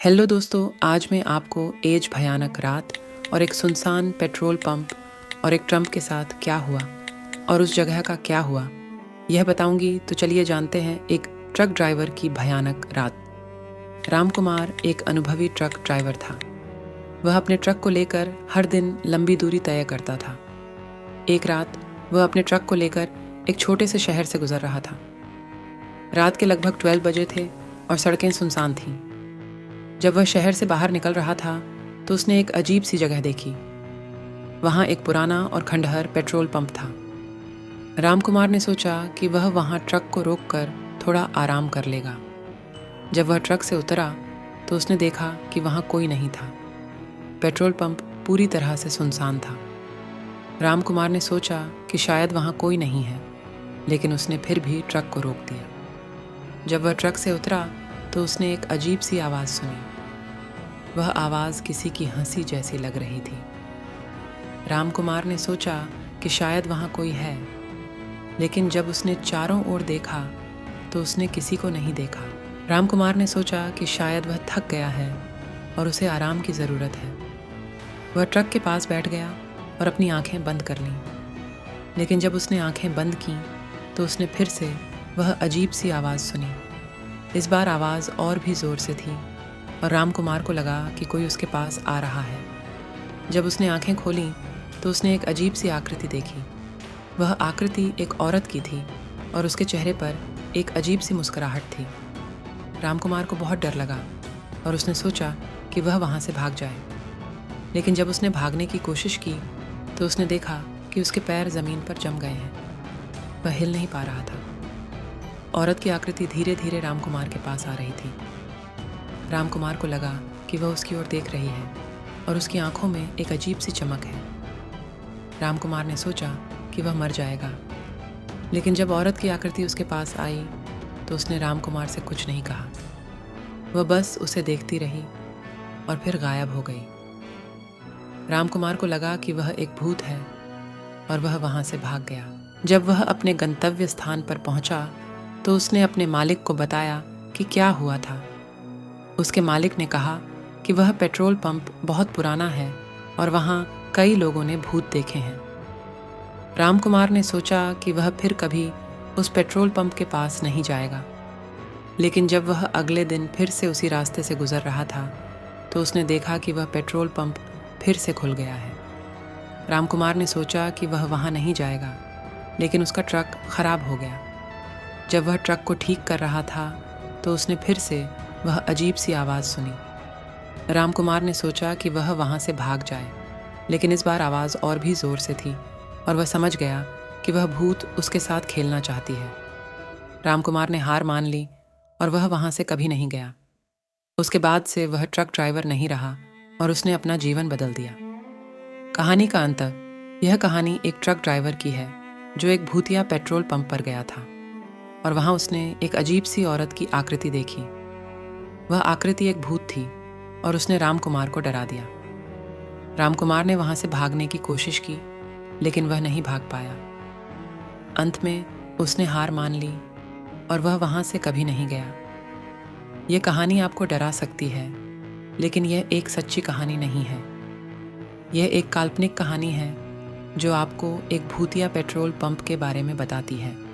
Hello दोस्तों, आज मैं आपको एज भयानक रात और एक सुनसान पेट्रोल पंप और एक ट्रम्प के साथ क्या हुआ और उस जगह का क्या हुआ यह बताऊंगी। तो चलिए जानते हैं एक ट्रक ड्राइवर की भयानक रात। राम कुमार एक अनुभवी ट्रक ड्राइवर था। वह अपने ट्रक को लेकर हर दिन लंबी दूरी तय करता था। एक रात वह अपने ट्रक को लेकर एक छोटे से शहर से गुजर रहा था। रात के लगभग 12 बजे थे और सड़कें सुनसान थीं। जब वह शहर से बाहर निकल रहा था तो उसने एक अजीब सी जगह देखी। वहाँ एक पुराना और खंडहर पेट्रोल पंप था। राम कुमार ने सोचा कि वह वहाँ ट्रक को रोककर थोड़ा आराम कर लेगा। जब वह ट्रक से उतरा तो उसने देखा कि वहाँ कोई नहीं था। पेट्रोल पंप पूरी तरह से सुनसान था। राम कुमार ने सोचा कि शायद वहाँ कोई नहीं है, लेकिन उसने फिर भी ट्रक को रोक दिया। जब वह ट्रक से उतरा तो उसने एक अजीब सी आवाज़ सुनी। वह आवाज़ किसी की हंसी जैसी लग रही थी। राम कुमार ने सोचा कि शायद वहाँ कोई है, लेकिन जब उसने चारों ओर देखा तो उसने किसी को नहीं देखा। राम कुमार ने सोचा कि शायद वह थक गया है और उसे आराम की ज़रूरत है। वह ट्रक के पास बैठ गया और अपनी आंखें बंद कर लीं। लेकिन जब उसने आंखें बंद कीं तो उसने फिर से वह अजीब सी आवाज़ सुनी। इस बार आवाज़ और भी ज़ोर से थी और राम कुमार को लगा कि कोई उसके पास आ रहा है। जब उसने आंखें खोलीं तो उसने एक अजीब सी आकृति देखी। वह आकृति एक औरत की थी और उसके चेहरे पर एक अजीब सी मुस्कुराहट थी। राम कुमार को बहुत डर लगा और उसने सोचा कि वह वहाँ से भाग जाए। लेकिन जब उसने भागने की कोशिश की तो उसने देखा कि उसके पैर ज़मीन पर जम गए हैं। वह हिल नहीं पा रहा था। औरत की आकृति धीरे धीरे राम कुमार के पास आ रही थी। राम कुमार को लगा कि वह उसकी ओर देख रही है और उसकी आंखों में एक अजीब सी चमक है। राम कुमार ने सोचा कि वह मर जाएगा। लेकिन जब औरत की आकृति उसके पास आई तो उसने राम कुमार से कुछ नहीं कहा। वह बस उसे देखती रही और फिर गायब हो गई। राम कुमार को लगा कि वह एक भूत है और वह वहाँ से भाग गया। जब वह अपने गंतव्य स्थान पर पहुँचा तो उसने अपने मालिक को बताया कि क्या हुआ था। उसके मालिक ने कहा कि वह पेट्रोल पंप बहुत पुराना है और वहाँ कई लोगों ने भूत देखे हैं। राम कुमार ने सोचा कि वह फिर कभी उस पेट्रोल पंप के पास नहीं जाएगा। लेकिन जब वह अगले दिन फिर से उसी रास्ते से गुजर रहा था तो उसने देखा कि वह पेट्रोल पंप फिर से खुल गया है। राम कुमार ने सोचा कि वह वहाँ नहीं जाएगा, लेकिन उसका ट्रक खराब हो गया। जब वह ट्रक को ठीक कर रहा था तो उसने फिर से वह अजीब सी आवाज़ सुनी। राम कुमार ने सोचा कि वह वहाँ से भाग जाए, लेकिन इस बार आवाज़ और भी ज़ोर से थी और वह समझ गया कि वह भूत उसके साथ खेलना चाहती है। राम कुमार ने हार मान ली और वह वहाँ से कभी नहीं गया। उसके बाद से वह ट्रक ड्राइवर नहीं रहा और उसने अपना जीवन बदल दिया। कहानी का अंत। यह कहानी एक ट्रक ड्राइवर की है जो एक भूतिया पेट्रोल पंप पर गया था और वहाँ उसने एक अजीब सी औरत की आकृति देखी। वह आकृति एक भूत थी और उसने राम कुमार को डरा दिया। राम कुमार ने वहाँ से भागने की कोशिश की, लेकिन वह नहीं भाग पाया। अंत में उसने हार मान ली और वह वहाँ से कभी नहीं गया। यह कहानी आपको डरा सकती है, लेकिन यह एक सच्ची कहानी नहीं है। यह एक काल्पनिक कहानी है जो आपको एक भूतिया पेट्रोल पंप के बारे में बताती है।